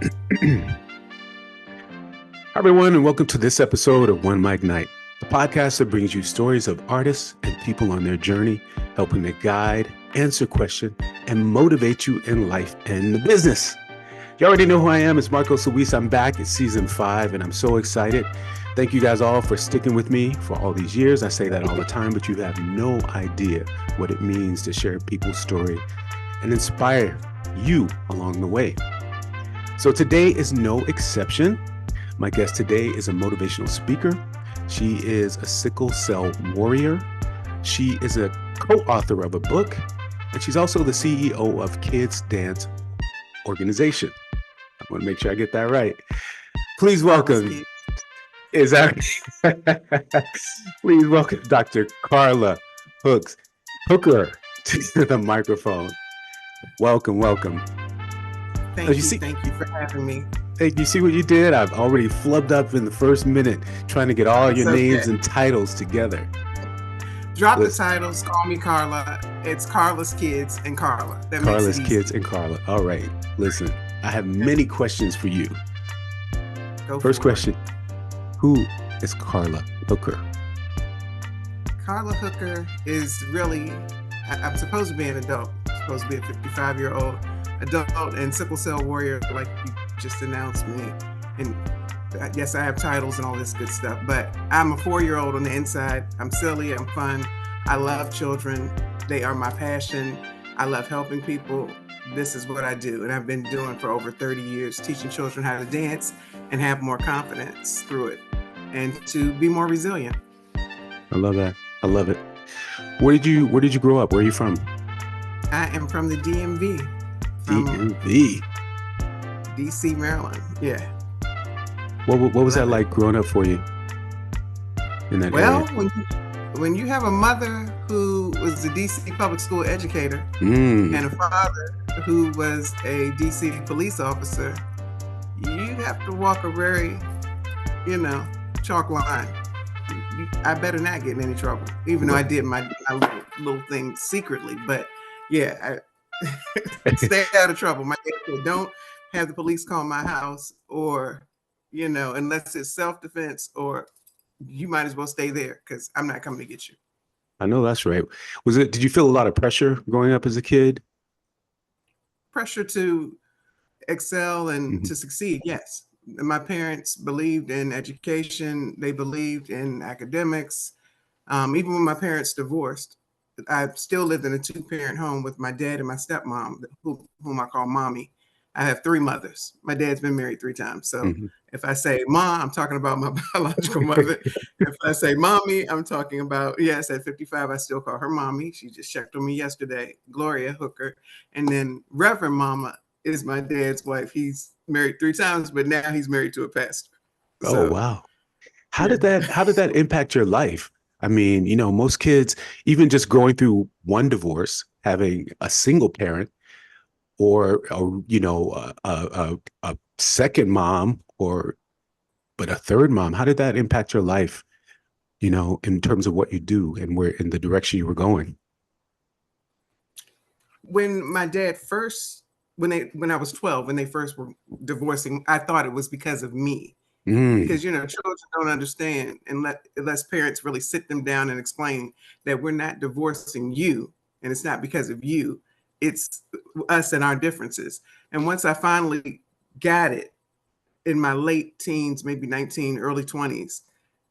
Hi, everyone, and welcome to this episode of OneMicNite, the podcast that brings you stories of artists and people on their journey, helping to guide, answer questions, and motivate you in life and the business. You already know who I am. It's Marco Luis. I'm back at season 5, and I'm so excited. Thank you guys all for sticking with me for all these years. I say that all the time, but you have no idea what it means to share people's story and inspire you along the way. So today is no exception. My guest today is a motivational speaker. She is a sickle cell warrior. She is a co-author of a book, and she's also the CEO of Kids Dance Organization. I want to make sure I get that right. Please welcome. Please welcome Dr. Carla Hooker to the microphone. Welcome. Thank you for having me. Hey, you see what you did? I've already flubbed up in the first minute trying to get all your names and titles together. Drop the titles. Call me Carla. It's Carla's Kids and Carla. Carla's Kids and Carla. All right. Listen, I have many questions for you. First question. Who is Carla Hooker? Carla Hooker is really, I'm supposed to be an adult. I'm supposed to be a 55-year-old adult and sickle cell warrior, like you just announced me. And yes, I have titles and all this good stuff, but I'm a 4-year-old on the inside. I'm silly, I'm fun. I love children. They are my passion. I love helping people. This is what I do. And I've been doing for over 30 years, teaching children how to dance and have more confidence through it and to be more resilient. I love that. I love it. Where did you grow up? Where are you from? I am from the DMV. DMV? DC, Maryland. Yeah. What was that like growing up for you in that area? When you have a mother who was a DC public school educator and a father who was a DC police officer, you have to walk a very, chalk line. I better not get in any trouble, even though I did my little thing secretly. But yeah, I stay out of trouble. My dad said, don't have the police call my house, or, unless it's self-defense, or you might as well stay there because I'm not coming to get you. I know that's right. Did you feel a lot of pressure growing up as a kid? Pressure to excel and to succeed, yes. My parents believed in education. They believed in academics. Even when my parents divorced, I still lived in a 2-parent home with my dad and my stepmom, whom I call mommy. I have 3 mothers. My dad's been married 3 times. So if I say mom, I'm talking about my biological mother. If I say mommy, I'm talking about, yes, at 55, I still call her mommy. She just checked on me yesterday, Gloria Hooker. And then Reverend Mama is my dad's wife. He's married 3 times, but now he's married to a pastor. Oh, wow. How did that impact your life? I mean, most kids, even just going through one divorce, having a single parent or a second mom but a third mom, how did that impact your life, in terms of what you do and where in the direction you were going? When my dad when I was 12, when they first were divorcing, I thought it was because of me. Because, children don't understand unless parents really sit them down and explain that we're not divorcing you. And it's not because of you. It's us and our differences. And once I finally got it in my late teens, maybe 19, early 20s,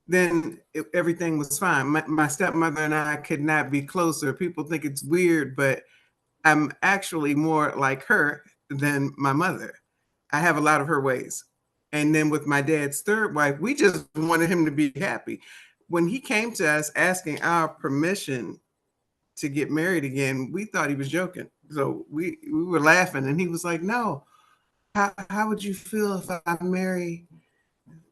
then everything was fine. My stepmother and I could not be closer. People think it's weird, but I'm actually more like her than my mother. I have a lot of her ways. And then with my dad's third wife, we just wanted him to be happy. When he came to us asking our permission to get married again, we thought he was joking. So we were laughing, and he was like, no, how would you feel if I marry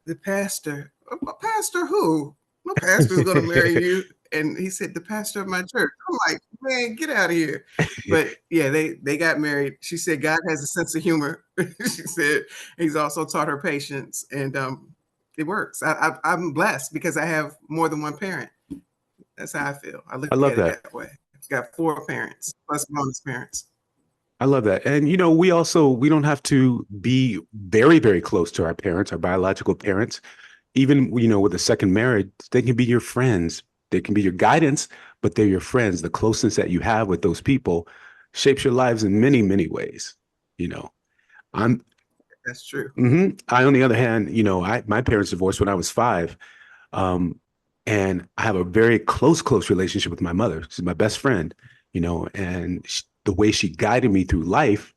the pastor? Pastor who? No pastor's going to marry you. And he said, the pastor of my church. I'm like, man, get out of here. But yeah, they got married. She said, God has a sense of humor. She said, he's also taught her patience. And it works. I'm blessed because I have more than one parent. That's how I feel. I look at it that way. I've got 4 parents plus bonus parents. I love that. And, you know, we don't have to be very, very close to our parents, our biological parents. Even, you know, with a second marriage, they can be your friends. They can be your guidance, but they're your friends. The closeness that you have with those people shapes your lives in many, many ways. You know, I'm, That's true. I, on the other hand, you know, my parents divorced when I was 5. Um, and I have a very close relationship with my mother. She's my best friend, you know, and the way she guided me through life,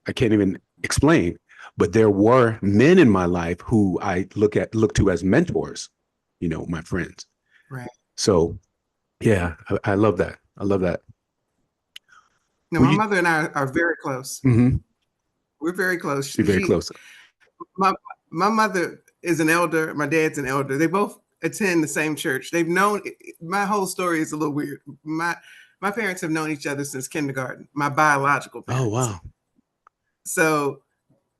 I can't even explain. But there were men in my life who I look to as mentors, you know, my friends. Right. So yeah, I love that. I love that. No, Well, my mother and I are very close. We're very close. You're very close. My mother is an elder. My dad's an elder. They both attend the same church. They've known, my whole story is a little weird. My parents have known each other since kindergarten, my biological parents. Oh, wow. So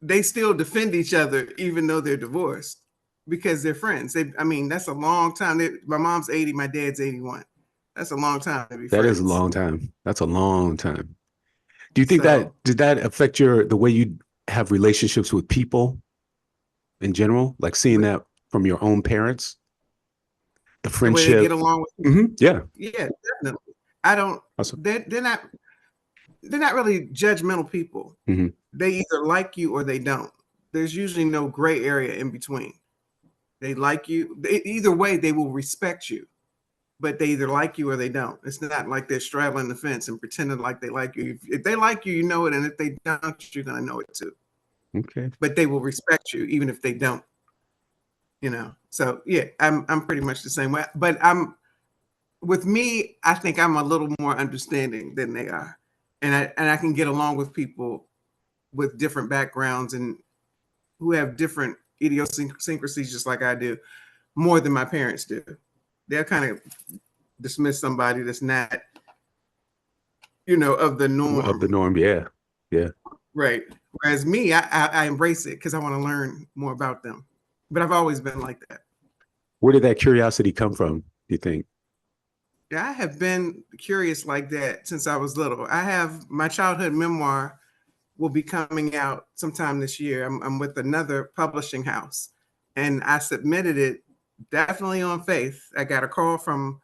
they still defend each other, even though they're divorced, because they're friends. That's a long time. My mom's 80, my dad's 81. That's a long time to be That friends. is a long time. That's a long time. Do you think did that affect the way you have relationships with people in general? Like seeing that from your own parents, the way they friendship? get along with Yeah. Yeah, definitely. I don't, Awesome. they're not really judgmental people. They either like you or they don't. There's usually no gray area in between. They like you. Either way, they will respect you, but they either like you or they don't. It's not like they're straddling the fence and pretending like they like you. If they like you, you know it. And if they don't, you're going to know it too. Okay. But they will respect you even if they don't, you know? So yeah, I'm pretty much the same way, but with me, I think I'm a little more understanding than they are. And I can get along with people with different backgrounds and who have different idiosyncrasies, just like I do, more than my parents do. They'll kind of dismiss somebody that's not, you know, of the norm. Of the norm, yeah. Yeah. Right. Whereas me, I embrace it because I want to learn more about them. But I've always been like that. Where did that curiosity come from, do you think? Yeah, I have been curious like that since I was little. I have my childhood memoir will be coming out sometime this year. I'm with another publishing house, and I submitted it definitely on faith. I got a call from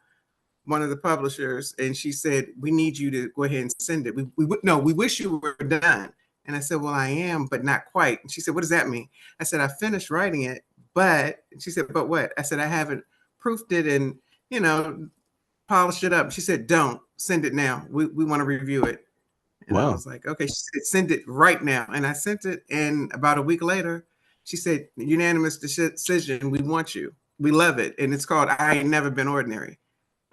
one of the publishers, and she said, "We need you to go ahead and send it. We wish you were done." And I said, "Well, I am, but not quite." And she said, "What does that mean?" I said, "I finished writing it, but," she said, "But what?" I said, "I haven't proofed it and, you know, polished it up." She said, "Don't send it now. We want to review it." And I was like, "Okay." She said, "Send it right now." And I sent it. And about a week later, she said, "Unanimous decision. We want you. We love it." And it's called I Ain't Never Been Ordinary.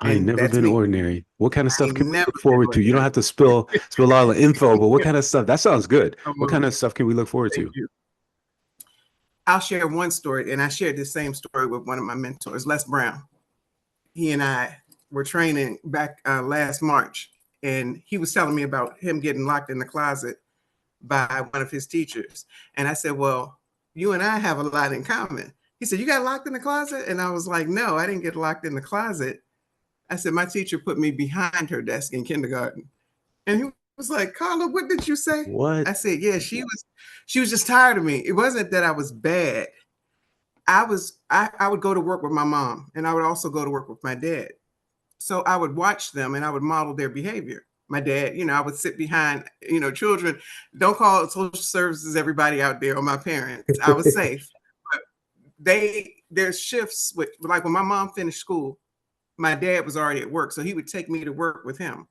I ain't never been ordinary. What kind of stuff can we look forward to? You don't have to spill all the info, but what kind of stuff? That sounds good. What kind of stuff can we look forward to? I'll share one story, and I shared this same story with one of my mentors, Les Brown. He and I were training back last March, and he was telling me about him getting locked in the closet by one of his teachers. And I said, "Well, you and I have a lot in common." He said, "You got locked in the closet?" And I was like, "No, I didn't get locked in the closet." I said, "My teacher put me behind her desk in kindergarten." And he was like, "Carla, what did you say?" What? I said, "Yeah, she was just tired of me. It wasn't that I was bad. I would go to work with my mom, and I would also go to work with my dad. So I would watch them and I would model their behavior. My dad, you know, I would sit behind, you know, children, don't call social services, everybody out there, or my parents. I was safe. But there's shifts with, like when my mom finished school, my dad was already at work. So he would take me to work with him.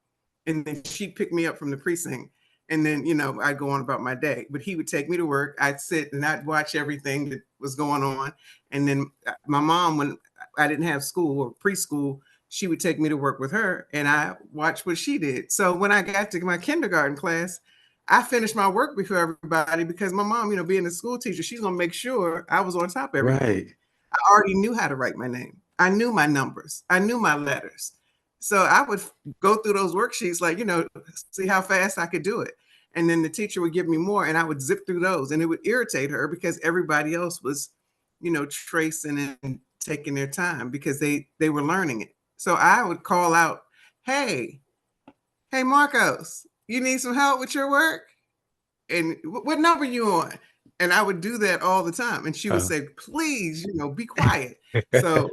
And then she'd pick me up from the precinct. And then, you know, I'd go on about my day. But he would take me to work. I'd sit and I'd watch everything that was going on. And then my mom, when I didn't have school or preschool, she would take me to work with her and I watched what she did. So when I got to my kindergarten class, I finished my work before everybody because my mom, you know, being a school teacher, she's going to make sure I was on top of everything. Right. I already knew how to write my name. I knew my numbers. I knew my letters. So I would go through those worksheets, like, you know, see how fast I could do it. And then the teacher would give me more and I would zip through those and it would irritate her because everybody else was, you know, tracing and taking their time because they were learning it. So I would call out, hey, Marcos, you need some help with your work? And what number you on? And I would do that all the time. And she would say, please, be quiet. So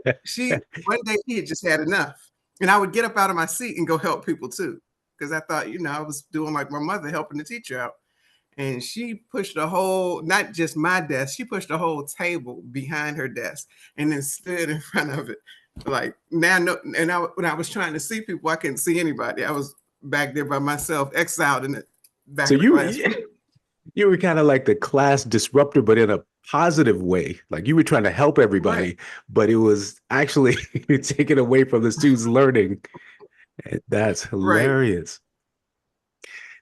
one day she had just had enough. And I would get up out of my seat and go help people too. Because I thought, I was doing like my mother, helping the teacher out. And she pushed a whole, not just my desk, she pushed a whole table behind her desk and then stood in front of it. Like now, when I was trying to see people, I couldn't see anybody. I was back there by myself, exiled in the back of the classroom. You were kind of like the class disruptor, but in a positive way. Like you were trying to help everybody, right, but it was actually taken away from the students' learning. That's hilarious.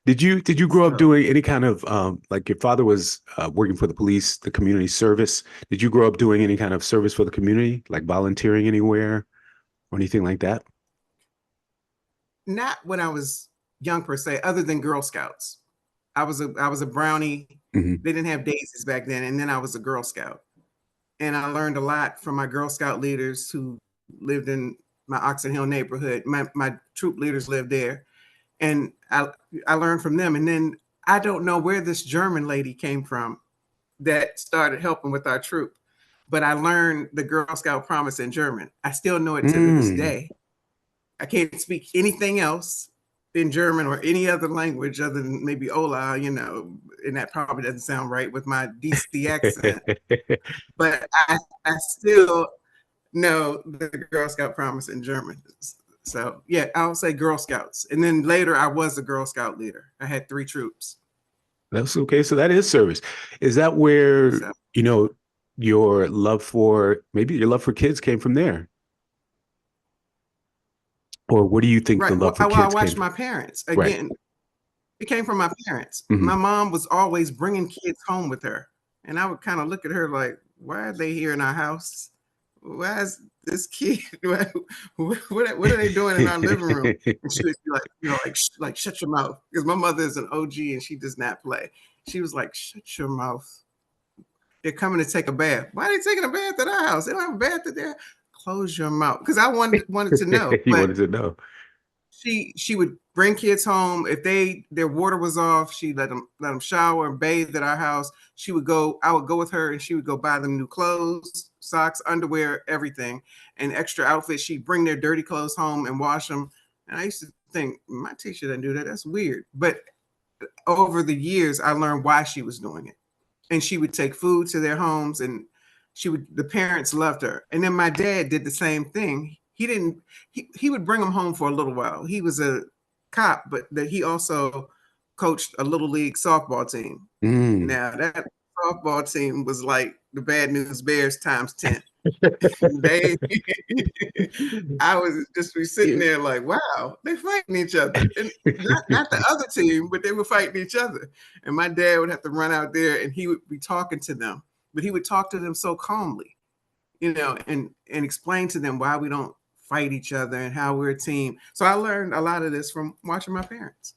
Right. Did you grow up doing any kind of like your father was working for the police, the community service? Did you grow up doing any kind of service for the community, like volunteering anywhere or anything like that? Not when I was young per se, other than Girl Scouts. I was a brownie. Mm-hmm. They didn't have daisies back then. And then I was a Girl Scout. And I learned a lot from my Girl Scout leaders who lived in my Oxon Hill neighborhood. My troop leaders lived there. And I learned from them. And then I don't know where this German lady came from that started helping with our troop. But I learned the Girl Scout promise in German. I still know it to this day. I can't speak anything else in German or any other language other than maybe Ola, and that probably doesn't sound right with my DC accent. But I still know the Girl Scout promise in German. So yeah, I'll say Girl Scouts. And then later I was a Girl Scout leader. I had 3 troops. That's okay. So that is service. Is that where, your love for kids came from there? Or what do you think the love for kids came from? I watched my parents. Again, it came from my parents. Mm-hmm. My mom was always bringing kids home with her. And I would kind of look at her like, why are they here in our house? Why is this kid? What are they doing in our living room? And she would be like, shut your mouth. Because my mother is an OG and she does not play. She was like, shut your mouth. They're coming to take a bath. Why are they taking a bath at our house? They don't have a bath at there. Close your mouth. Because I wanted to know. You wanted to know. She would bring kids home. If their water was off, she'd let them shower and bathe at our house. I would go with her and she would go buy them new clothes, socks, underwear, everything, and extra outfits. She'd bring their dirty clothes home and wash them. And I used to think, my teacher didn't do that. That's weird. But over the years, I learned why she was doing it. And she would take food to their homes, and the parents loved her. And then my dad did the same thing. He would bring them home for a little while. He was a cop, but that he also coached a little league softball team. Now that softball team was like the Bad News Bears times 10. I was just sitting there like, wow, they're fighting each other. And not the other team, but they were fighting each other. And my dad would have to run out there and he would be talking to them, but he would talk to them so calmly, and explain to them why we don't fight each other and how we're a team. So I learned a lot of this from watching my parents.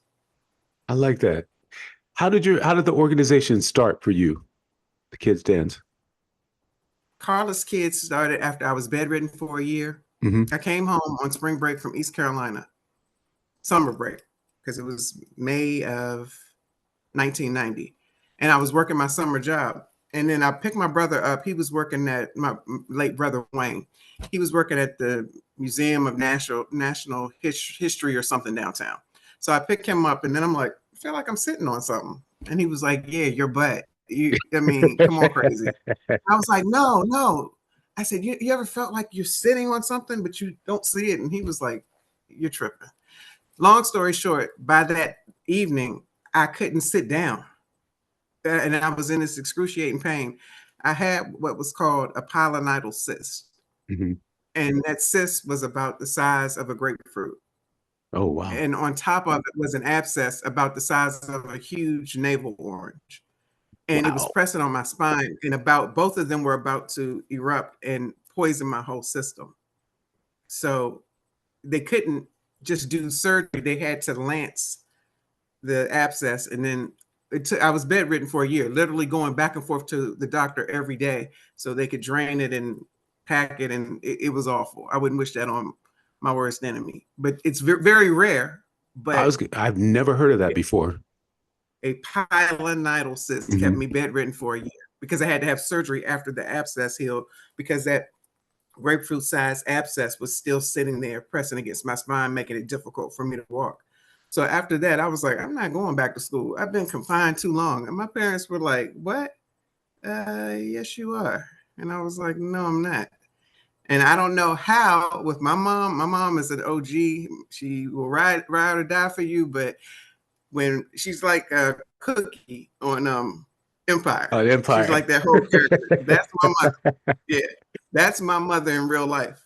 I like that. How did the organization start for you, the Kids Dance? Carla'ss Kids started after I was bedridden for a year. Mm-hmm. I came home on spring break from East Carolina, summer break, because it was May of 1990. And I was working my summer job. And then I picked my brother up. He was working at my late brother, Wayne. He was working at the Museum of National History or something downtown. So I picked him up and then I'm like, I feel like I'm sitting on something. And he was like, yeah, your butt. Come on, crazy. I was like, no. I said, you ever felt like you're sitting on something, but you don't see it? And he was like, you're tripping. Long story short, by that evening, I couldn't sit down. And I was in this excruciating pain. I had what was called a pilonidal cyst. Mm-hmm. And that cyst was about the size of a grapefruit. Oh, wow. And on top of it was an abscess about the size of a huge navel orange. And It was pressing on my spine, and both of them were about to erupt and poison my whole system. So they couldn't just do surgery. They had to lance the abscess. And then I was bedridden for a year, literally going back and forth to the doctor every day so they could drain it and pack it. And it was awful. I wouldn't wish that on my worst enemy, but it's very rare. But I've never heard of that before. a pilonidal cyst kept me bedridden for a year because I had to have surgery after the abscess healed, because that grapefruit-sized abscess was still sitting there pressing against my spine, making it difficult for me to walk. So after that, I was like, I'm not going back to school. I've been confined too long. And my parents were like, what? Yes, you are. And I was like, no, I'm not. And I don't know how with my mom. My mom is an OG. She will ride or die for you. But when she's like a Cookie on Empire, Empire. she's like that whole character. That's my mother. Yeah, that's my mother in real life.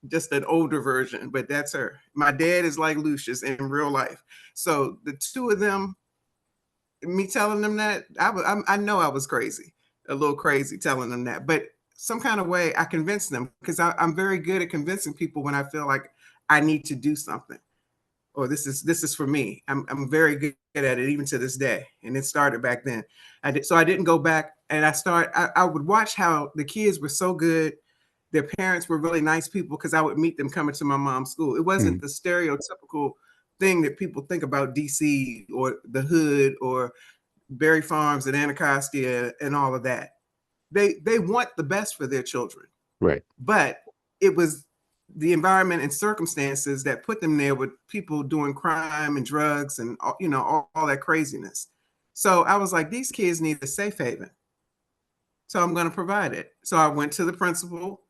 Just an older version, but that's her. My dad is like Lucius in real life. So the two of them, me telling them that, I know I was crazy, a little crazy telling them that, but some kind of way I convinced them, because I'm very good at convincing people when I feel like I need to do something, or this is for me. I'm very good at it even to this day, and it started back then. I didn't go back, and I would watch how the kids were so good. Their parents were really nice people, because I would meet them coming to my mom's school. It wasn't the stereotypical thing that people think about DC or the hood or Berry Farms and Anacostia and all of that. They want the best for their children. Right. But it was the environment and circumstances that put them there with people doing crime and drugs and all that craziness. So I was like, these kids need a safe haven. So I'm going to provide it. So I went to the principal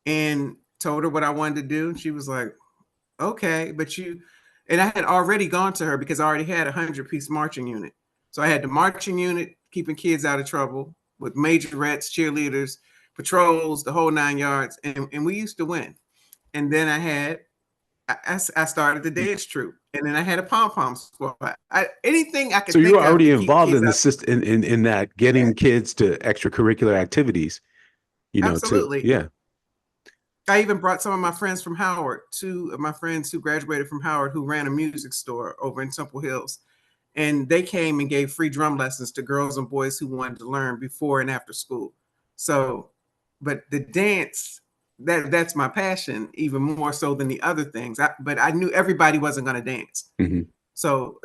and told her what I wanted to do. And she was like, okay, and I had already gone to her because I already had a 100-piece marching unit. So I had the marching unit keeping kids out of trouble with majorettes, cheerleaders, patrols, the whole 9 yards. And we used to win. And then I started the dance troupe, and then I had a pom-pom squad. Anything I could think of. So you were already to keep involved in kids the out. system, in that, getting kids to extracurricular activities, Absolutely. I even brought some of my friends from Howard, two of my friends who graduated from Howard, who ran a music store over in Temple Hills. And they came and gave free drum lessons to girls and boys who wanted to learn before and after school. So, but the dance, that's my passion, even more so than the other things. But I knew everybody wasn't going to dance. So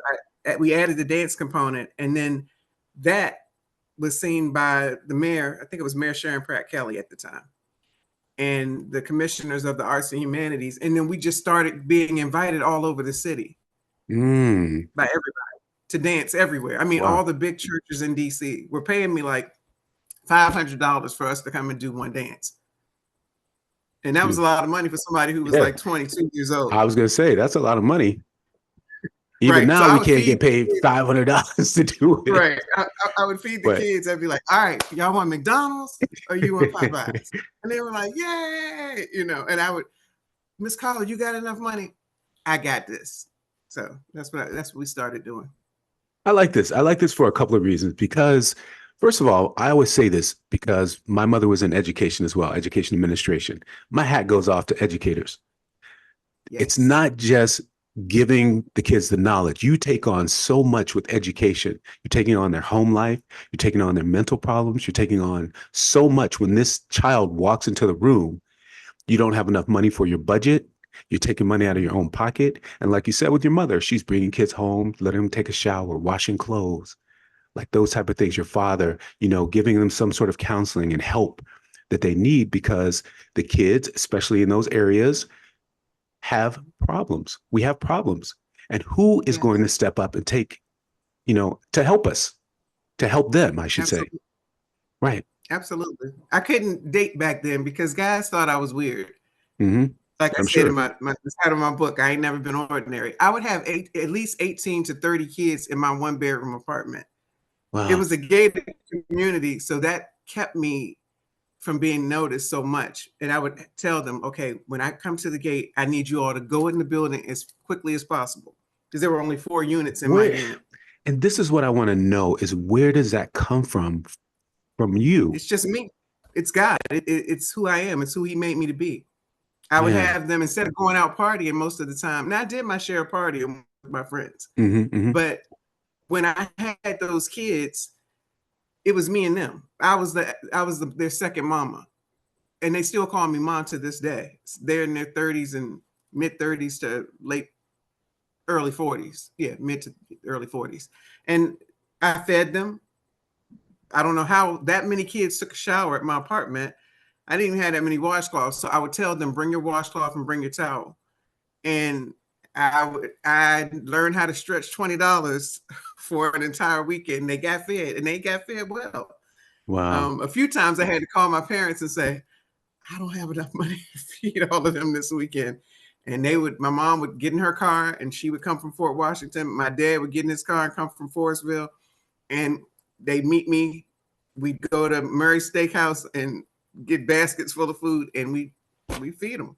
we added the dance component. And then that was seen by the mayor. I think it was Mayor Sharon Pratt Kelly at the time, and the commissioners of the arts and humanities. And then we just started being invited all over the city by everybody to dance everywhere. I mean, all the big churches in DC were paying me like $500 for us to come and do one dance. And that was a lot of money for somebody who was like 22 years old. I was going to say, that's a lot of money. Even now, so we can't get paid $500 to do it. Right. I would feed the kids. I'd be like, all right, y'all want McDonald's or you want Popeyes? And they were like, yay, and I would, Miss Carla, you got enough money? I got this. So that's what we started doing. I like this. I like this for a couple of reasons, because first of all, I always say this because my mother was in education as well, education administration. My hat goes off to educators. Yes. It's not just giving the kids the knowledge. You take on so much with education. You're taking on their home life. You're taking on their mental problems. You're taking on so much. When this child walks into the room, you don't have enough money for your budget. You're taking money out of your own pocket. And like you said with your mother, she's bringing kids home, letting them take a shower, washing clothes, like those type of things. Your father, giving them some sort of counseling and help that they need, because the kids, especially in those areas, have problems. We have problems. And who is going to step up and take, to help us, to help them, I should say. Right. Absolutely. I couldn't date back then because guys thought I was weird. Like I said in my title of my book, I ain't never been ordinary. I would have at least 18 to 30 kids in my 1-bedroom apartment. Wow. It was a gated community, so that kept me from being noticed so much. And I would tell them, okay, when I come to the gate, I need you all to go in the building as quickly as possible, because there were only 4 units in my unit. And this is what I want to know is, where does that come from you? It's just me. It's God. It's who I am. It's who he made me to be. I would have them, instead of going out partying most of the time. Now I did my share of partying with my friends, but when I had those kids, it was me and them. I was their second mama, and they still call me mom to this day. They're in their 30s and mid 30s to late early 40s. Yeah, mid to early 40s. And I fed them. I don't know how that many kids took a shower at my apartment. I didn't even have that many washcloths. So I would tell them, bring your washcloth and bring your towel. And I learned how to stretch $20 for an entire weekend. They got fed, and they got fed well. Wow. A few times I had to call my parents and say, I don't have enough money to feed all of them this weekend. And my mom would get in her car and she would come from Fort Washington. My dad would get in his car and come from Forestville, and they'd meet me. We'd go to Murray's Steakhouse and get baskets full of food, and we feed them.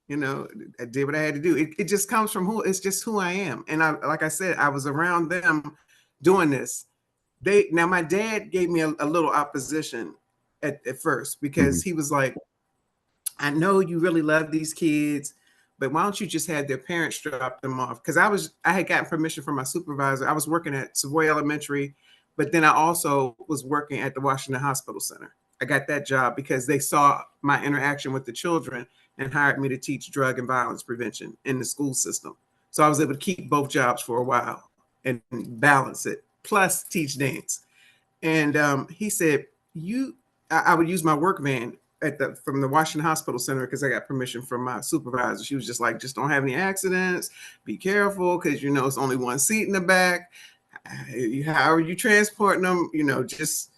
You know, I did what I had to do. It just comes from it's just who I am. And like I said, I was around them doing this. Now my dad gave me a little opposition at first, because he was like, I know you really love these kids, but why don't you just have their parents drop them off? Because I had gotten permission from my supervisor. I was working at Savoy Elementary, but then I also was working at the Washington Hospital Center. I got that job because they saw my interaction with the children and hired me to teach drug and violence prevention in the school system. So I was able to keep both jobs for a while and balance it, plus teach dance. And he said, I would use my work van from the Washington Hospital Center, because I got permission from my supervisor. She was just like, just don't have any accidents. Be careful, because, you know, it's only one seat in the back. How are you transporting them? You know, just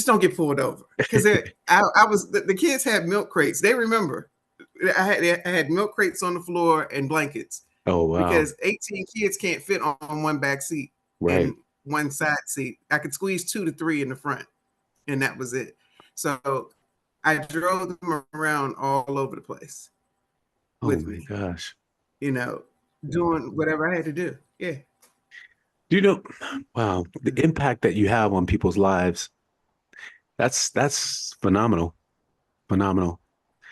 don't get pulled over. Because the kids had milk crates. They remember. I had milk crates on the floor and blankets. Oh, wow. Because 18 kids can't fit on one back seat and one side seat. I could squeeze 2 to 3 in the front, and that was it. So I drove them around all over the place with me. Oh my gosh. You know, doing whatever I had to do. Yeah. Do you know, wow, the impact that you have on people's lives, that's phenomenal. Phenomenal.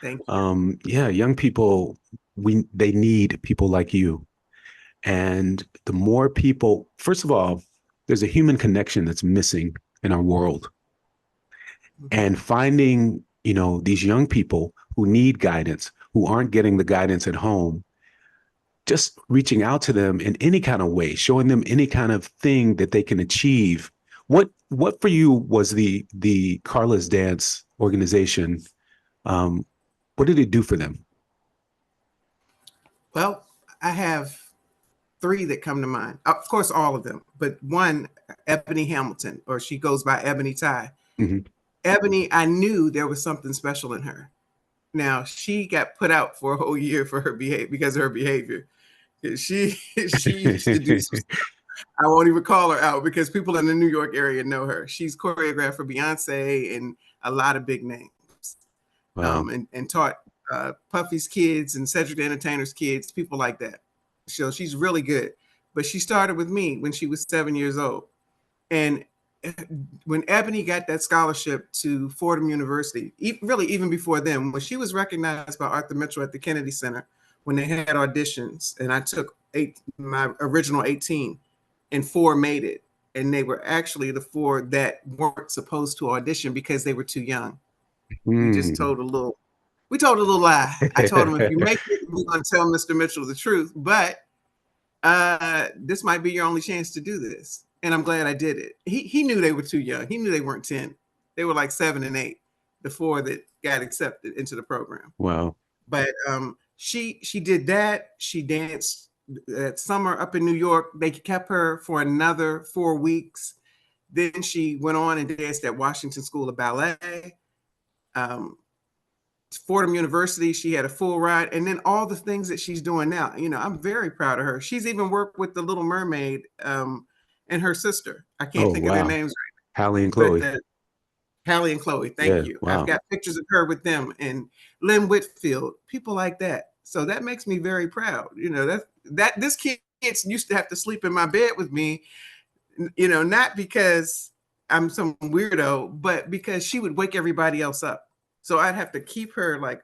Thank you. Yeah, young people, they need people like you. And the more people, first of all, there's a human connection that's missing in our world. And finding, you know, these young people who need guidance, who aren't getting the guidance at home, just reaching out to them in any kind of way, showing them any kind of thing that they can achieve. What for you was the Carla'ss Dance organization? What did it do for them? Well, I have 3 that come to mind. Of course, all of them, but one, Ebony Hamilton, or she goes by Ebony Ty. Ebony, I knew there was something special in her. Now, she got put out for a whole year for her behavior, because of her behavior. She used to do some stuff. I won't even call her out, because people in the New York area know her. She's choreographed for Beyonce and a lot of big names. Wow. And taught Puffy's kids and Cedric the Entertainer's kids, people like that. So she's really good. But she started with me when she was 7 years old. And when Ebony got that scholarship to Fordham University, really even before then, when she was recognized by Arthur Mitchell at the Kennedy Center, when they had auditions, and I took my original 18, and 4 made it. And they were actually the 4 that weren't supposed to audition because they were too young. We told a little lie. I told him, if you make it, we're going to tell Mr. Mitchell the truth. But this might be your only chance to do this. And I'm glad I did it. He knew they were too young. He knew they weren't 10. They were like 7 and 8, the 4 that got accepted into the program. Wow. But she did that. She danced that summer up in New York. They kept her for another 4 weeks. Then she went on and danced at Washington School of Ballet. Fordham University, she had a full ride, and then all the things that she's doing now. You know, I'm very proud of her. She's even worked with the Little Mermaid and her sister. I can't think of their names right now. Hallie and Chloe. Hallie and Chloe, thank you. Wow. I've got pictures of her with them, and Lynn Whitfield, people like that. So that makes me very proud. You know, that this kid used to have to sleep in my bed with me, you know, not because I'm some weirdo, but because she would wake everybody else up. So I'd have to keep her like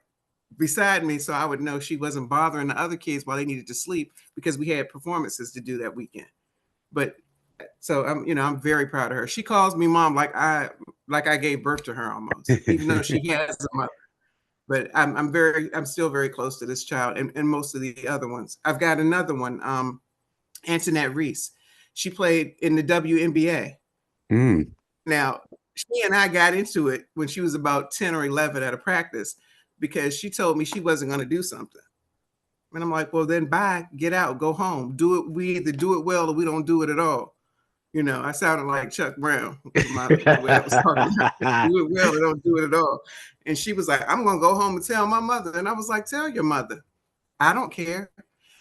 beside me so I would know she wasn't bothering the other kids while they needed to sleep, because we had performances to do that weekend. But so I'm very proud of her. She calls me mom like I gave birth to her almost, even though she has a mother. But I'm still very close to this child and most of the other ones. I've got another one. Antoinette Reese. She played in the WNBA. Now, she and I got into it when she was about 10 or 11 at a practice because she told me she wasn't going to do something. And I'm like, well, then bye, get out, go home. Do it. We either do it well or we don't do it at all. You know, I sounded like Chuck Brown with the way I was talking. Do it well or don't do it at all. And she was like, I'm going to go home and tell my mother. And I was like, tell your mother. I don't care.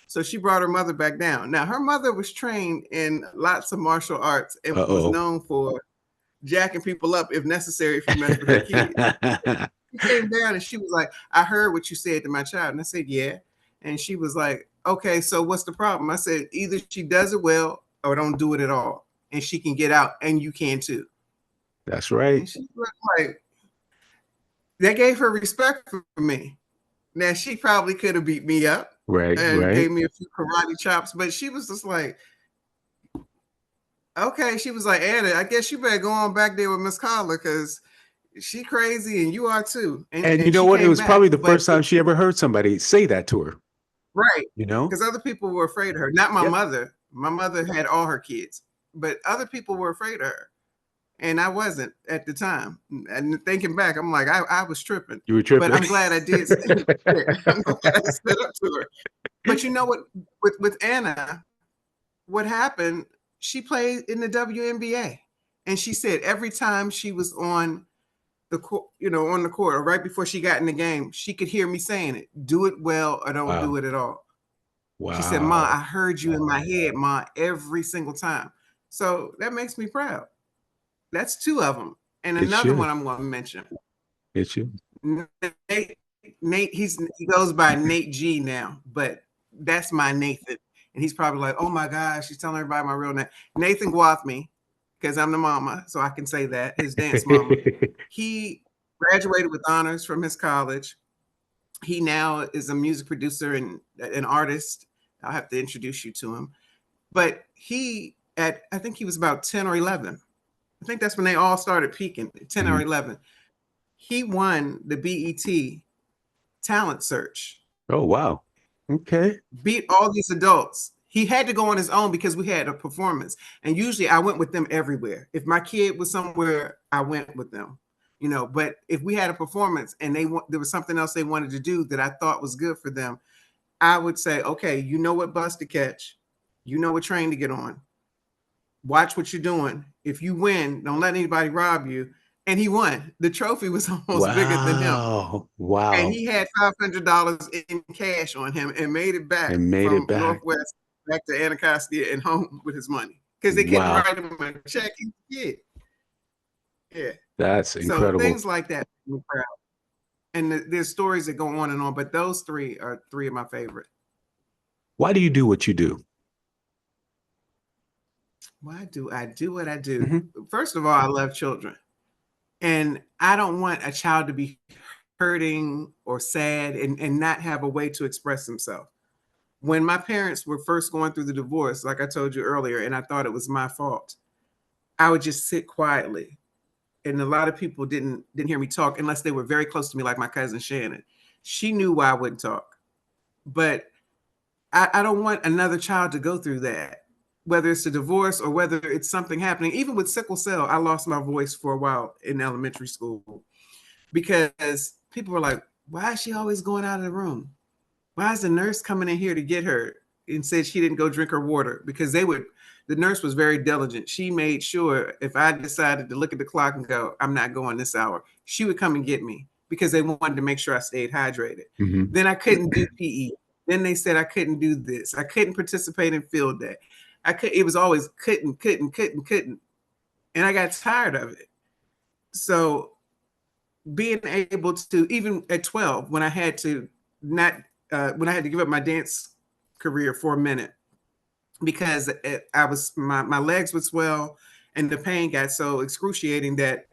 So she brought her mother back down. Now, her mother was trained in lots of martial arts and was known for jacking people up if necessary if you mess with her kids. She came down and she was like, I heard what you said to my child. And I said, yeah. And she was like, okay, so what's the problem? I said, either she does it well or don't do it at all. And she can get out and you can too. That's right. And she was like, that gave her respect for me. Now, she probably could have beat me up. Right. And gave me a few karate chops, but she was just like, okay. She was like, Anna, I guess you better go on back there with Miss Carla because she crazy and you are too. And you know what? It was probably the first time she ever heard somebody say that to her. Right. You know? Because other people were afraid of her. Not my mother. My mother had all her kids, but other people were afraid of her. And I wasn't at the time. And thinking back, I'm like, I was tripping. You were tripping. But I'm glad I did. I'm glad I stood up to her. But you know what? With Anna, what happened, she played in the WNBA. And she said every time she was on the court, on the court or right before she got in the game, she could hear me saying it. Do it well or don't do it at all. Wow. She said, Ma, I heard you in my head, Ma, every single time. So that makes me proud. That's two of them. And another one I'm going to mention. It should. Nate, he goes by Nate G now, but that's my Nathan. And he's probably like, oh my gosh, she's telling everybody my real name. Nathan Gwathmey, because I'm the mama, so I can say that, his dance mama. He graduated with honors from his college. He now is a music producer and an artist. I'll have to introduce you to him. But I think he was about 10 or 11. I think that's when they all started peaking, 10 or 11. He won the BET talent search. Oh, wow. Okay. Beat all these adults. He had to go on his own because we had a performance. And usually I went with them everywhere. If my kid was somewhere, I went with them. But if we had a performance and there was something else they wanted to do that I thought was good for them, I would say, okay, you know what bus to catch. You know what train to get on. Watch what you're doing. If you win, don't let anybody rob you. And he won. The trophy was almost bigger than him. Wow. And he had $500 in cash on him and made it back from Northwest back to Anacostia and home with his money. Because they couldn't write him a check. Yeah. That's incredible. So things like that make me proud. And there's stories that go on and on, but those three are three of my favorite. Why do you do what you do? Why do I do what I do? Mm-hmm. First of all, I love children. And I don't want a child to be hurting or sad and not have a way to express himself. When my parents were first going through the divorce, like I told you earlier, and I thought it was my fault, I would just sit quietly. And a lot of people didn't hear me talk unless they were very close to me, like my cousin Shannon. She knew why I wouldn't talk. But I don't want another child to go through that, whether it's a divorce or whether it's something happening. Even with sickle cell, I lost my voice for a while in elementary school because people were like, why is she always going out of the room? Why is the nurse coming in here to get her? And said she didn't go drink her water because the nurse was very diligent. She made sure if I decided to look at the clock and go, I'm not going this hour, she would come and get me because they wanted to make sure I stayed hydrated. Mm-hmm. Then I couldn't do PE. Then they said I couldn't do this. I couldn't participate in field day. It was always couldn't. And I got tired of it. So being able to, even at 12, when I had to give up my dance career for a minute, because my legs would swell and the pain got so excruciating that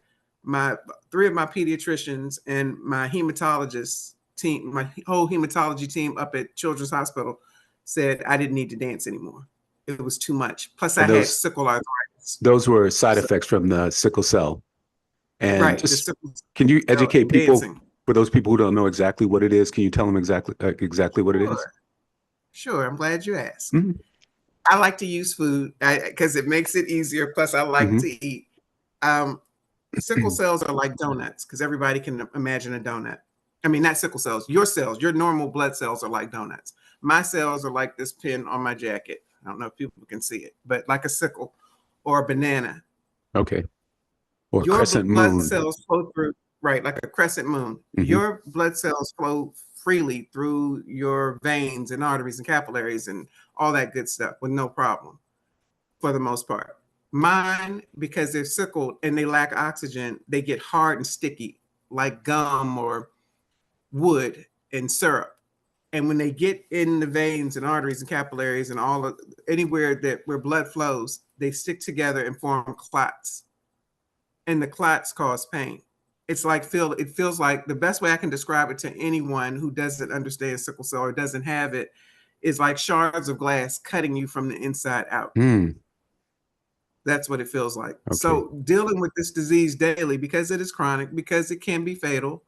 three of my pediatricians and my hematologist team, my whole hematology team up at Children's Hospital said I didn't need to dance anymore. It was too much. Plus, I had sickle arthritis. Those were side effects from the sickle cell. And can you educate people, for those people who don't know exactly what it is? Can you tell them exactly what it is? Sure. I'm glad you asked. I like to use food because it makes it easier. Plus, I like to eat. Sickle cells are like donuts because everybody can imagine a donut. I mean, not sickle cells. Your normal blood cells are like donuts. My cells are like this pin on my jacket. I don't know if people can see it, but like a sickle or a banana. Okay. Or a Your crescent blood moon. cells flow through, right, like a crescent moon. Your blood cells flow freely through your veins and arteries and capillaries and all that good stuff with no problem, for the most part. Mine, because they're sickled and they lack oxygen, they get hard and sticky like gum or wood and syrup. And when they get in the veins and arteries and capillaries and all of anywhere where blood flows, they stick together and form clots. And the clots cause pain. It feels like, the best way I can describe it to anyone who doesn't understand sickle cell or doesn't have it is like shards of glass cutting you from the inside out. That's what it feels like. Okay. So dealing with this disease daily, because it is chronic, because it can be fatal,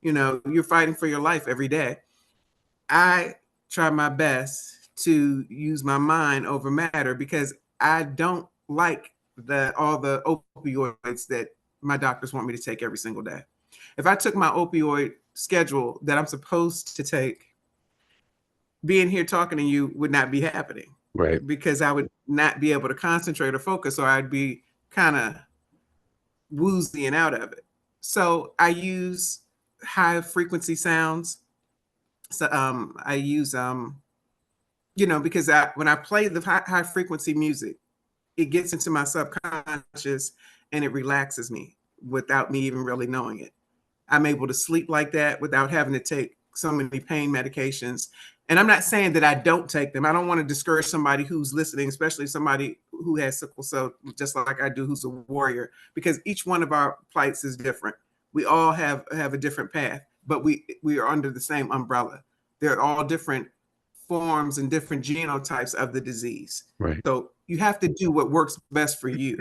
you're fighting for your life every day. I try my best to use my mind over matter because I don't like all the opioids that my doctors want me to take every single day. If I took my opioid schedule that I'm supposed to take, being here talking to you would not be happening. Right. Because I would not be able to concentrate or focus, or I'd be kind of woozy and out of it. So I use high frequency sounds. So I use because when I play the high frequency music, it gets into my subconscious and it relaxes me without me even really knowing it. I'm able to sleep like that without having to take so many pain medications. And I'm not saying that I don't take them. I don't want to discourage somebody who's listening, especially somebody who has sickle cell, just like I do, who's a warrior, because each one of our plights is different. We all have a different path, but we are under the same umbrella. They're all different forms and different genotypes of the disease. Right. So you have to do what works best for you.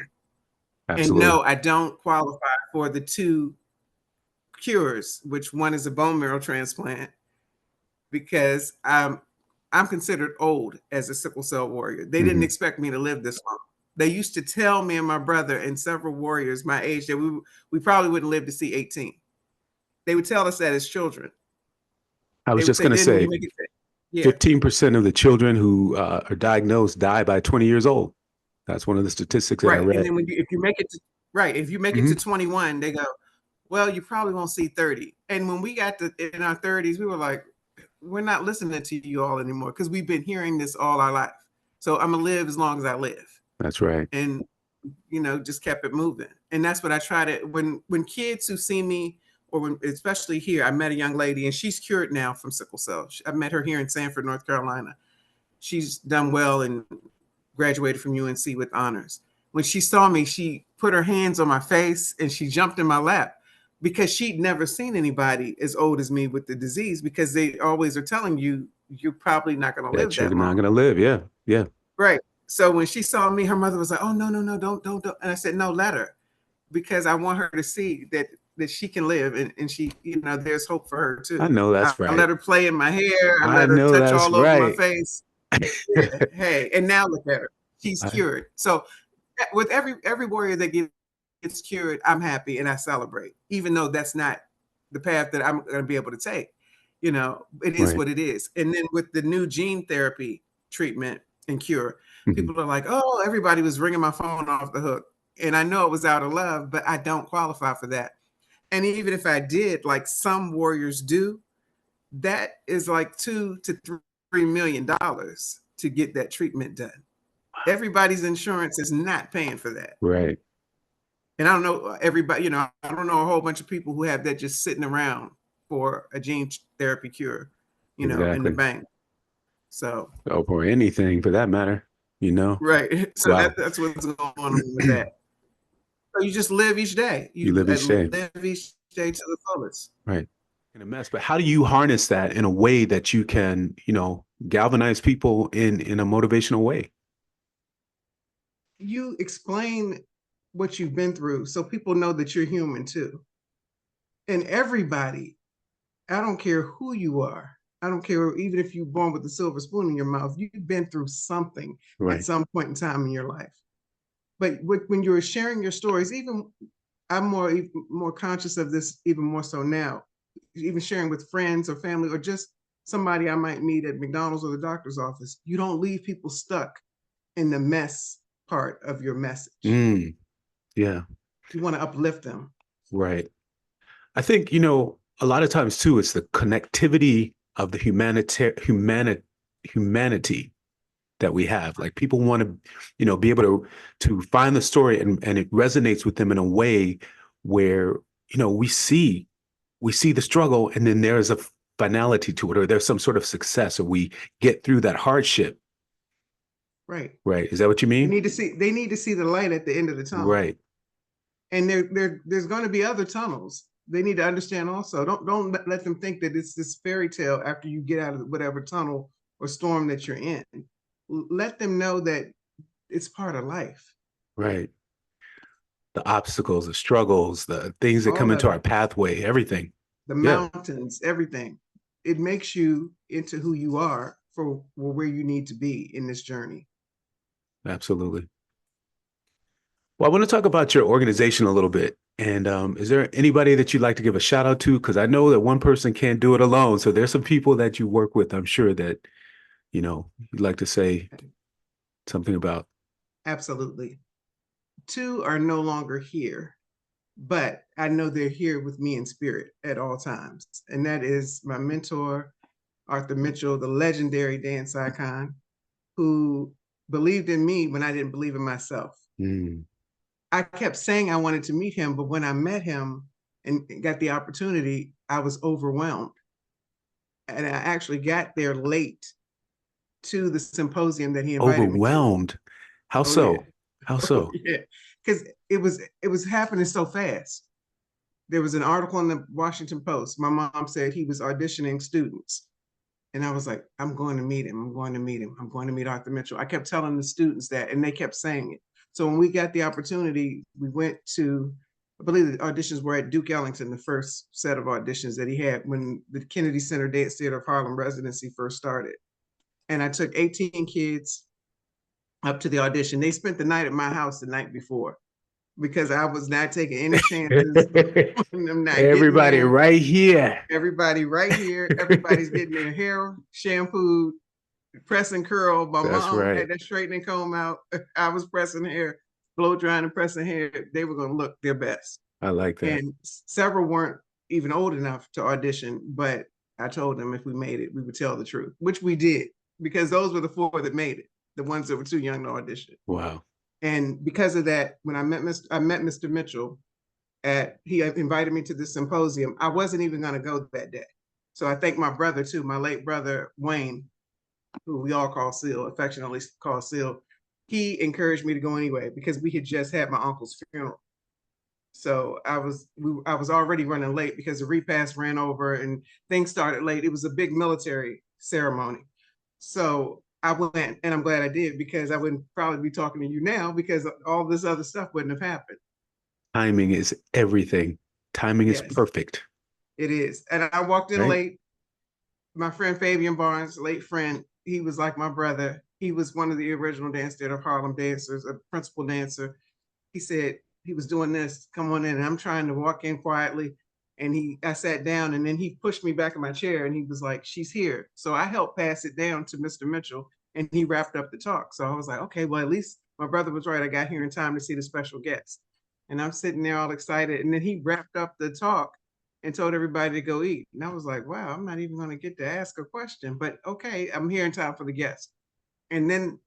Absolutely. And no, I don't qualify for the 2 cures, which one is a bone marrow transplant, because I'm considered old as a sickle cell warrior. They didn't expect me to live this long. They used to tell me and my brother and several warriors my age that we probably wouldn't live to see 18. They would tell us that as children. I was just going to say, 15% of the children who are diagnosed die by 20 years old. That's one of the statistics that I read. And then if you make it to 21, they go, well, you probably won't see 30. And when we got in our 30s, we were like, we're not listening to you all anymore because we've been hearing this all our life. So I'm gonna live as long as I live. That's right. And just kept it moving. And that's what I try to, when kids who see me, or especially here, I met a young lady and she's cured now from sickle cell. I met her here in Sanford, North Carolina. She's done well and graduated from UNC with honors. When she saw me, she put her hands on my face and she jumped in my lap because she'd never seen anybody as old as me with the disease, because they always are telling you, you're probably not going to live that long. You're not going to live. Yeah. Yeah. Right. So when she saw me, her mother was like, oh, no, don't. And I said, no, let her, because I want her to see that she can live, and she, there's hope for her too. I know that's right. I let her play in my hair. I let her touch all over my face. Yeah. Hey, and now look at her. She's cured. So with every warrior that gets cured, I'm happy and I celebrate, even though that's not the path that I'm going to be able to take. It is what it is. And then with the new gene therapy treatment and cure, people are like, oh, everybody was ringing my phone off the hook. And I know it was out of love, but I don't qualify for that. And even if I did, like some warriors do, that is like $2 to $3 million to get that treatment done. Everybody's insurance is not paying for that. Right. And I don't know everybody, I don't know a whole bunch of people who have that just sitting around for a gene therapy cure, in the bank. So. Or anything for that matter, Right. So wow. That's what's going on with that. So you just live each day. You live each day. Live each day to the fullest. Right. In a mess. But how do you harness that in a way that you can, galvanize people in a motivational way? You explain what you've been through so people know that you're human too. And everybody, I don't care who you are, I don't care, even if you're born with a silver spoon in your mouth, you've been through something at some point in time in your life. But when you're sharing your stories, even I'm more conscious of this, even more so now, even sharing with friends or family or just somebody I might meet at McDonald's or the doctor's office, you don't leave people stuck in the mess part of your message. Yeah. You want to uplift them. Right. I think, a lot of times too, it's the connectivity of the humanity that we have. Like people want to, be able to find the story and it resonates with them in a way where, we see the struggle and then there's a finality to it, or there's some sort of success, or we get through that hardship. Right. Right. Is that what you mean? They need to see the light at the end of the tunnel. Right. And there's going to be other tunnels. They need to understand also. Don't let them think that it's this fairy tale after you get out of whatever tunnel or storm that you're in. Let them know that it's part of life. Right. The obstacles, the struggles, the things that come into our pathway, everything. The mountains, everything. It makes you into who you are for where you need to be in this journey. Absolutely. Well, I want to talk about your organization a little bit. And is there anybody that you'd like to give a shout out to? Because I know that one person can't do it alone. So there's some people that you work with, I'm sure that, you'd like to say something about. Absolutely. 2 are no longer here, but I know they're here with me in spirit at all times. And that is my mentor, Arthur Mitchell, the legendary dance icon, who believed in me when I didn't believe in myself. I kept saying I wanted to meet him, but when I met him and got the opportunity, I was overwhelmed. And I actually got there late to the symposium that he invited Overwhelmed? me to. How so? Yeah. How so? Yeah, because it was happening so fast. There was an article in the Washington Post. My mom said he was auditioning students. And I was like, I'm going to meet him. I'm going to meet him. I'm going to meet Arthur Mitchell. I kept telling the students that, and they kept saying it. So when we got the opportunity, we went to, I believe the auditions were at Duke Ellington, the first set of auditions that he had when the Kennedy Center Dance Theater of Harlem residency first started. And I took 18 kids up to the audition. They spent the night at my house the night before because I was not taking any chances. Everybody right here. Everybody right here. Everybody's getting their hair shampooed, pressing curl. My mom had that straightening comb out. I was pressing hair, blow drying and pressing hair. They were going to look their best. I like that. And several weren't even old enough to audition, but I told them if we made it, we would tell the truth, which we did, because those were the 4 that made it, the ones that were too young to audition. Wow. And because of that, when I met Mr. Mitchell, he invited me to this symposium. I wasn't even going to go that day. So I thank my brother too, my late brother, Wayne, who we all call Seal, affectionately call Seal. He encouraged me to go anyway because we had just had my uncle's funeral. So I was already running late because the repast ran over and things started late. It was a big military ceremony. So I went, and I'm glad I did, because I wouldn't probably be talking to you now because all this other stuff wouldn't have happened. Timing is everything. Timing is perfect. It is. And I walked in late. My friend Fabian Barnes, late friend, he was like my brother. He was one of the original Dance Theater of Harlem dancers, a principal dancer. He said he was doing this, come on in. And I'm trying to walk in quietly. And I sat down, and then he pushed me back in my chair and he was like, she's here. So I helped pass it down to Mr. Mitchell and he wrapped up the talk. So I was like, okay, well, at least my brother was right. I got here in time to see the special guest. And I'm sitting there all excited. And then he wrapped up the talk and told everybody to go eat. And I was like, wow, I'm not even going to get to ask a question, but okay, I'm here in time for the guest. And then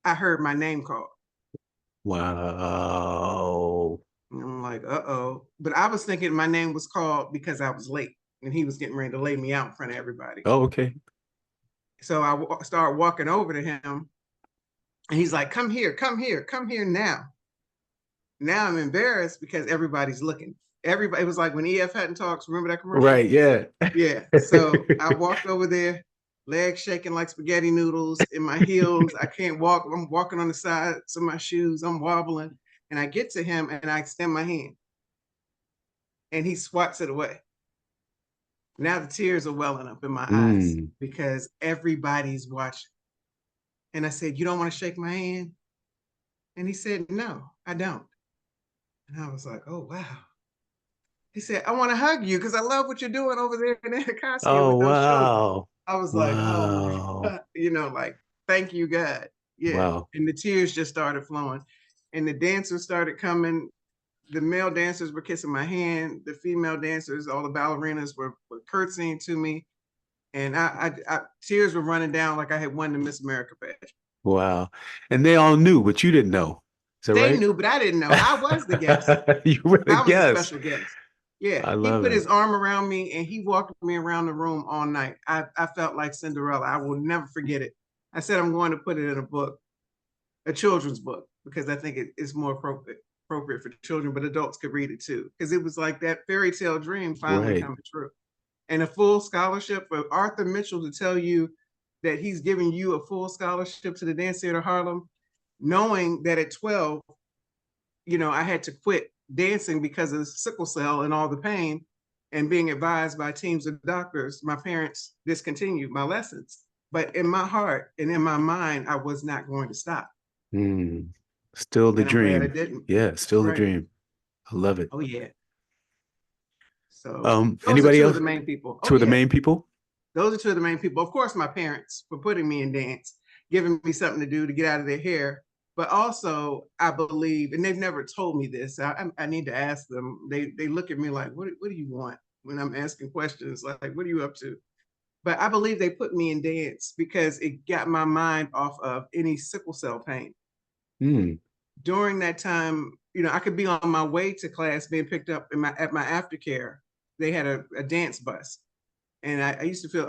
I heard my name called. Wow. And I'm like, uh-oh. But I was thinking my name was called because I was late and he was getting ready to lay me out in front of everybody. Oh, okay. So I started walking over to him and he's like, come here now. Now I'm embarrassed because everybody's looking. Everybody, it was like when E.F. Hutton talks, remember that commercial? Right, yeah. Yeah. So I walked over there, legs shaking like spaghetti noodles in my heels. I can't walk. I'm walking on the sides of my shoes. I'm wobbling. And I get to him and I extend my hand. And he swats it away. Now the tears are welling up in my eyes because everybody's watching. And I said, "You don't want to shake my hand?" And he said, "No, I don't." And I was like, "Oh, wow." He said, "I want to hug you because I love what you're doing over there in Anacostia Oh, with those children." wow. I was like, "Oh my God," like, thank you, God. Yeah. Wow. And the tears just started flowing. And the dancers started coming. The male dancers were kissing my hand. The female dancers, all the ballerinas were curtsying to me. And I tears were running down like I had won the Miss America badge. Wow. And they all knew, but you didn't know. Is that They right? knew, but I didn't know. I was the guest. You were the I was a guest. special guest. Yeah. I He love put it. his arm around me and he walked me around the room all night. I felt like Cinderella. I will never forget it. I said, I'm going to put it in a book, a children's book, because I think it is more appropriate for children, but adults could read it too. Because it was like that fairy tale dream finally coming true. And a full scholarship for Arthur Mitchell to tell you that he's giving you a full scholarship to the Dance Theater Harlem, knowing that at 12, I had to quit dancing because of sickle cell and all the pain, and being advised by teams of doctors, my parents discontinued my lessons. But in my heart and in my mind, I was not going to stop. Still the and I'm dream. glad I didn't. Yeah, still the dream. I love it. Oh, yeah. So anybody those are two else? of the main people. Two of the main people? Those are two of the main people. Of course, my parents for putting me in dance, giving me something to do to get out of their hair. But also, I believe, and they've never told me this, I need to ask them. They look at me like, what do you want? When I'm asking questions, like, what are you up to? But I believe they put me in dance because it got my mind off of any sickle cell pain. During that time, I could be on my way to class being picked up at my aftercare. They had a dance bus. And I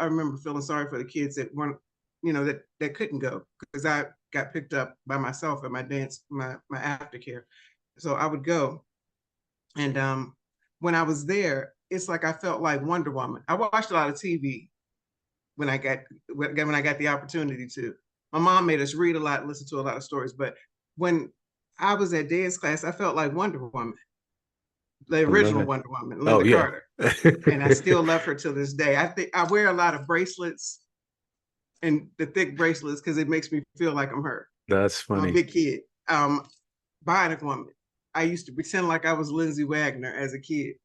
remember feeling sorry for the kids that weren't, that couldn't go, because I got picked up by myself at my aftercare. So I would go. And when I was there, it's like I felt like Wonder Woman. I watched a lot of TV when I got the opportunity to. My mom made us read a lot, listen to a lot of stories. But when I was at dance class, I felt like Wonder Woman. The original Wonder Woman, Linda Carter. And I still love her to this day. I think I wear a lot of bracelets, and the thick bracelets, because it makes me feel like I'm her. That's funny. I'm a big kid. Bionic Woman. I used to pretend like I was Lindsay Wagner as a kid,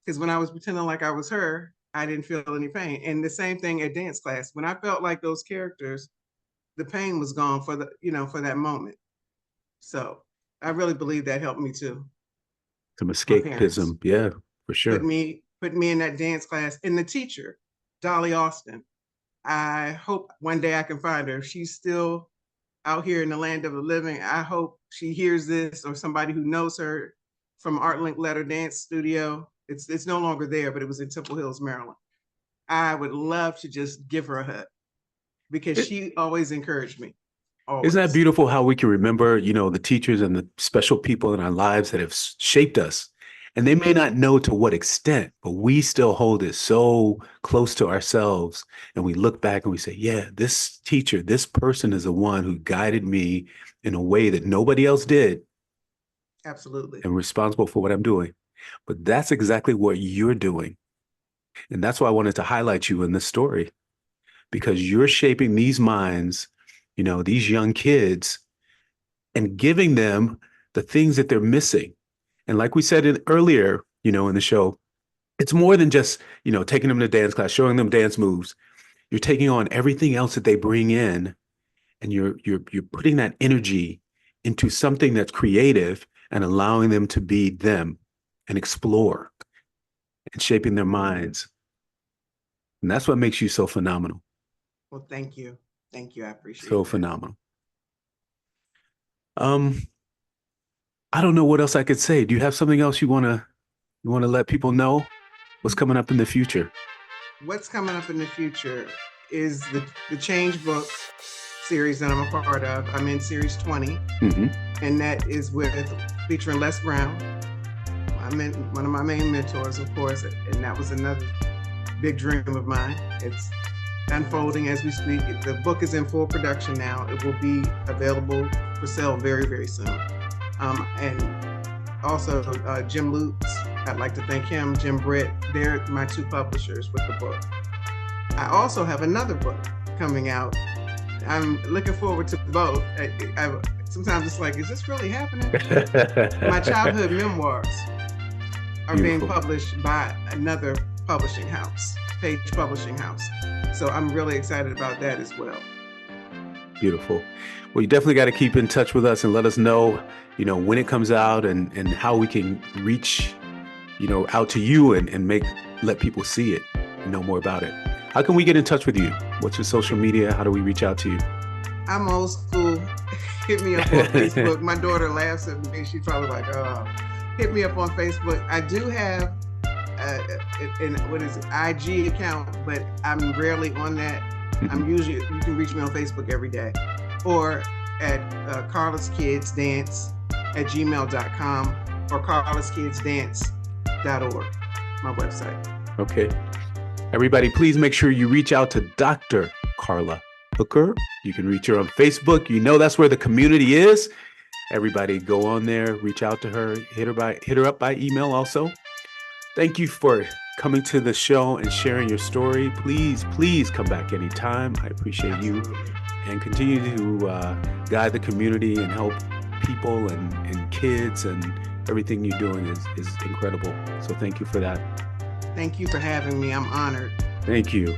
because when I was pretending like I was her, I didn't feel any pain. And the same thing at dance class. When I felt like those characters, the pain was gone for that moment. So I really believe that helped me too. Some escapism. Yeah, for sure. Put me in that dance class. And the teacher, Dolly Austin, I hope one day I can find her. She's still out here in the land of the living. I hope she hears this, or somebody who knows her from Art Link Letter Dance Studio. It's no longer there, but it was in Temple Hills, Maryland. I would love to just give her a hug, because she always encouraged me. Always. Isn't that beautiful how we can remember, the teachers and the special people in our lives that have shaped us? And they may not know to what extent, but we still hold it so close to ourselves. And we look back and we say, yeah, this teacher, this person is the one who guided me in a way that nobody else did. Absolutely. And responsible for what I'm doing. But that's exactly what you're doing. And that's why I wanted to highlight you in this story, because you're shaping these minds, these young kids, and giving them the things that they're missing. And like we said earlier, in the show, it's more than just, taking them to dance class, showing them dance moves. You're taking on everything else that they bring in, and you're putting that energy into something that's creative and allowing them to be them and explore and shaping their minds. And that's what makes you so phenomenal. Well, thank you. Thank you. I appreciate it. So phenomenal. I don't know what else I could say. Do you have something else you want to let people know? What's coming up in the future? What's coming up in the future is the Change Book series that I'm a part of. I'm in series 20, and that is featuring Les Brown, one of my main mentors, of course, and that was another big dream of mine. It's unfolding as we speak. The book is in full production now. It will be available for sale very, very soon. And also Jim Lutz I'd like to thank him, Jim Britt. They're my two publishers with the book. I also have another book coming out. I'm looking forward to both. Sometimes it's like, is this really happening? My childhood memoirs are being published by another publishing house, Page Publishing House. So I'm really excited about that as well. Beautiful. Well, you definitely got to keep in touch with us and let us know, when it comes out and how we can reach, out to you and let people see it and know more about it. How can we get in touch with you? What's your social media? How do we reach out to you? I'm old school. Hit me up on Facebook. My daughter laughs at me. She's probably like, oh. Hit me up on Facebook. I do have an IG account, but I'm rarely on that. You can reach me on Facebook every day, or at carlasskidsdance@gmail.com or carlasskidsdance.org, my website. Okay. Everybody, please make sure you reach out to Dr. Carla Hooker. You can reach her on Facebook. That's where the community is. Everybody go on there, reach out to her, hit her up by email also. Thank you for coming to the show and sharing your story. Please come back anytime. I appreciate you, and continue to guide the community and help people and kids, and everything you're doing is incredible. So thank you for that. Thank you for having me. I'm honored. Thank you.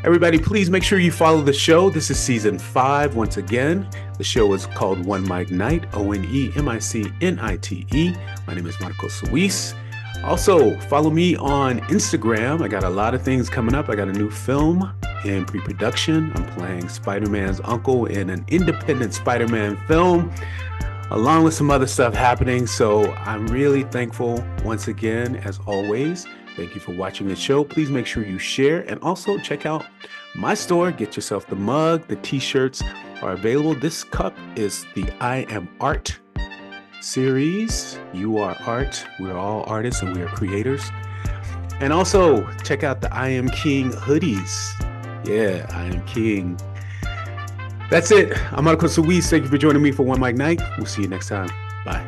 Everybody, please make sure you follow the show. This is season 5. Once again, the show is called OneMicNite, OneMicNite. My name is Marco Suis. Also, follow me on Instagram. I got a lot of things coming up. I got a new film in pre-production. I'm playing Spider-Man's uncle in an independent Spider-Man film, along with some other stuff happening. So I'm really thankful once again, as always. Thank you for watching the show. Please make sure you share, and also check out my store. Get yourself the mug. The t-shirts are available. This cup is the I Am Art series. You are art. We're all artists and we are creators. And also check out the I Am King hoodies. Yeah, I Am King. That's it. I'm Marco Suis. Thank you for joining me for OneMicNite. We'll see you next time. Bye.